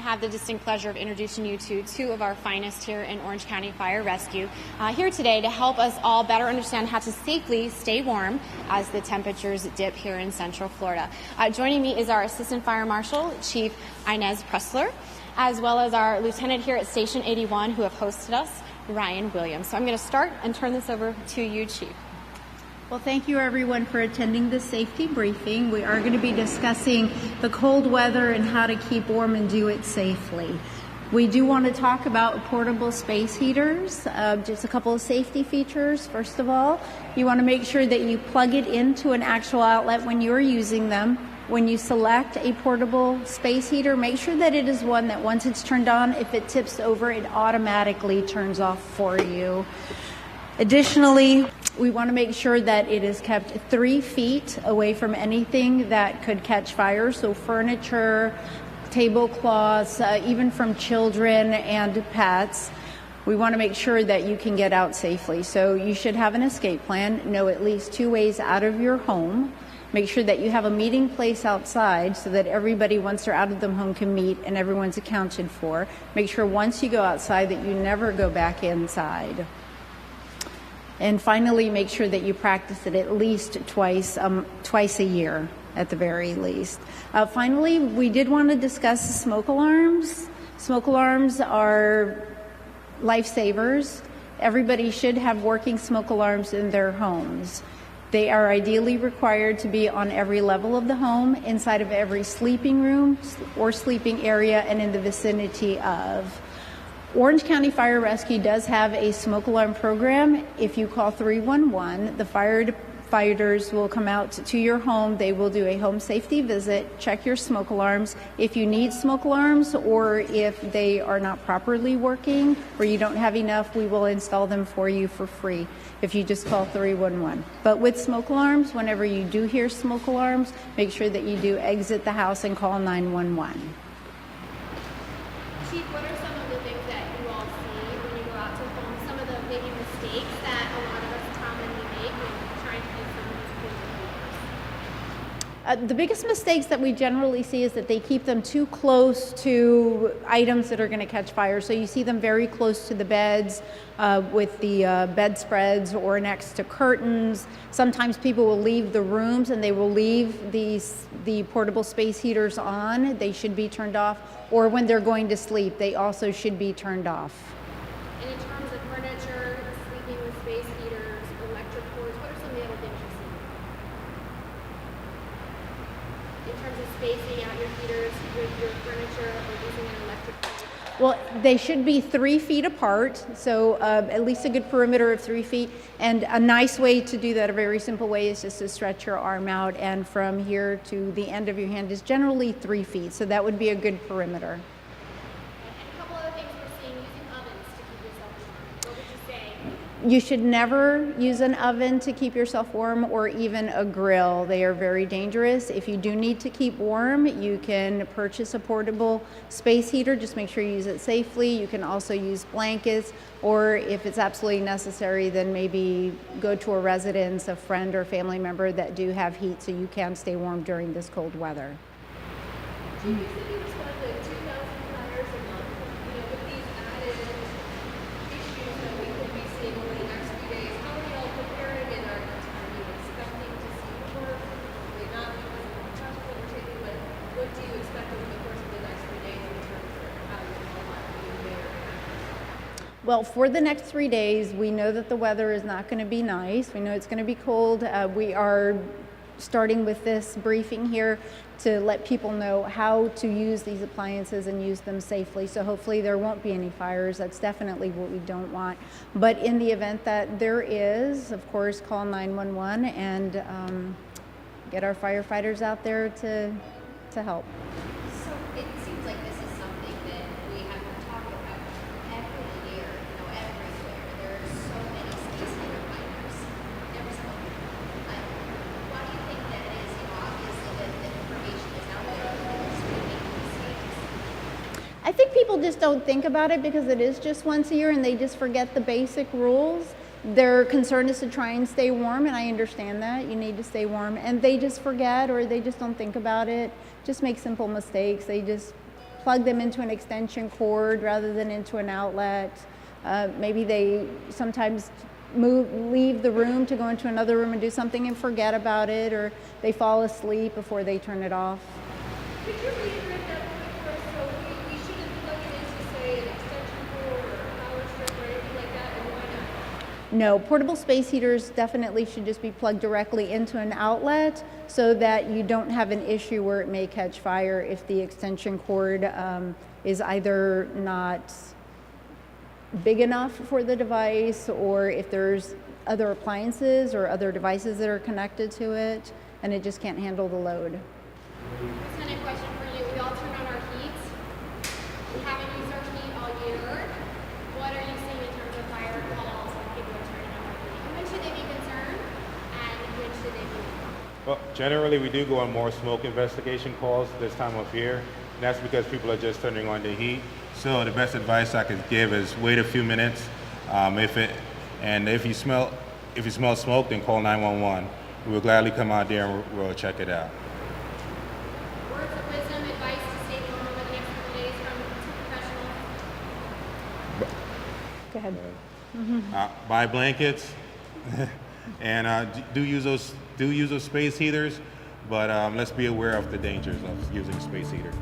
have the distinct pleasure of introducing you to two of our finest here in Orange County Fire Rescue, here today to help us all better understand how to safely stay warm as the temperatures dip here in Central Florida. Joining me is our Assistant Fire Marshal, Chief Inez Pressler, as well as our Lieutenant here at Station 81 who have hosted us, Ryan Williams. So I'm going to start and turn this over to you, Chief. Well, thank you everyone for attending this safety briefing. We are going to be discussing the cold weather and how to keep warm and do it safely. We do want to talk about portable space heaters. Just a couple of safety features. First of all, you want to make sure that you plug it into an actual outlet when you're using them. When you select a portable space heater, make sure that it is one that once it's turned on, if it tips over, it automatically turns off for you. Additionally, we want to make sure that it is kept 3 feet away from anything that could catch fire, so furniture, tablecloths, even from children and pets. We want to make sure that you can get out safely. So you should have an escape plan, know at least 2 ways out of your home. Make sure that you have a meeting place outside so that everybody, once they're out of the home, can meet and everyone's accounted for. Make sure once you go outside that you never go back inside. And finally, make sure that you practice it at least twice a year at the very least. Finally, we did want to discuss smoke alarms. Smoke alarms are lifesavers. Everybody should have working smoke alarms in their homes. They are ideally required to be on every level of the home, inside of every sleeping room or sleeping area, and in the vicinity of. Orange County Fire Rescue does have a smoke alarm program. If you call 311, the firefighters will come out to your home. They will do a home safety visit, check your smoke alarms. If you need smoke alarms or if they are not properly working or you don't have enough, we will install them for you for free if you just call 311. But with smoke alarms, whenever you do hear smoke alarms, make sure that you do exit the house and call 911. Chief, what are some of the things that you all see when you go out to film? Some of the maybe mistakes that a lot of us commonly make when trying to do some of these cool behaviors? The biggest mistakes that we generally see is that they keep them too close to items that are going to catch fire. So you see them very close to the beds with the bedspreads or next to curtains. Sometimes people will leave the rooms and they will leave the portable space heaters on. They should be turned off. Or when they're going to sleep, they also should be turned off. And in terms of furniture, sleeping with space heaters, electric cords, what are some of the other things you see? In terms of spacing out your heaters with your furniture or using an electric cord? Well, they should be 3 feet apart, so at least a good perimeter of 3 feet. And a nice way to do that, a very simple way, is just to stretch your arm out, and from here to the end of your hand is generally 3 feet, so that would be a good perimeter. And a couple other things we're seeing, using ovens to keep yourself warm. What would you say? You should never use an oven to keep yourself warm, or even a grill. They are very dangerous. If you do need to keep warm, you can purchase a portable space heater. Just make sure you use it safely. You can also use blankets, or if it's absolutely necessary, then maybe go to a residence, a friend or family member that do have heat so you can stay warm during this cold weather. Do you think you respond to 2,000 fires a month? With these added issues that we could be seeing over the next few days, how are y'all preparing, and are you expecting to see more? Hopefully not because of the traffic undertaking, but what do you expect over the course of the next 3 days in terms of how you're being there? Well, for the next 3 days, we know that the weather is not going to be nice. We know it's going to be cold. We are starting with this briefing here to let people know how to use these appliances and use them safely. So hopefully there won't be any fires. That's definitely what we don't want. But in the event that there is, of course, call 911 and get our firefighters out there to help. So it seems like this is something that we have been talking about every year, everywhere. There are so many space heater fires. There's why do you think that is? Obviously the information is out there, but there's so many mistakes. I think people just don't think about it because it is just once a year and they just forget the basic rules. Their concern is to try and stay warm, and I understand that. You need to stay warm, and they just forget or they just don't think about it, just make simple mistakes. They just plug them into an extension cord rather than into an outlet. Maybe they sometimes leave the room to go into another room and do something and forget about it, or they fall asleep before they turn it off. Could you reiterate that for us? So we shouldn't plug it into, say, an extension cord or a power strip or anything like that, and why not? No, portable space heaters definitely should just be plugged directly into an outlet so that you don't have an issue where it may catch fire if the extension cord is either not big enough for the device, or if there's other appliances or other devices that are connected to it and it just can't handle the load. Kristen, a question for you. We all turn on our heat. We haven't used our heat all year. What are you seeing in terms of fire calls when people are turning on their heat? When should they be concerned, and when should they be? Well, generally we do go on more smoke investigation calls this time of year, and that's because people are just turning on the heat. So the best advice I could give is wait a few minutes. If you smell smoke, then call 911. We'll gladly come out there and we'll check it out. Words of wisdom, advice to stay warm over the next couple days from two professionals. Go ahead. Buy blankets and do use those space heaters, but let's be aware of the dangers of using a space heater.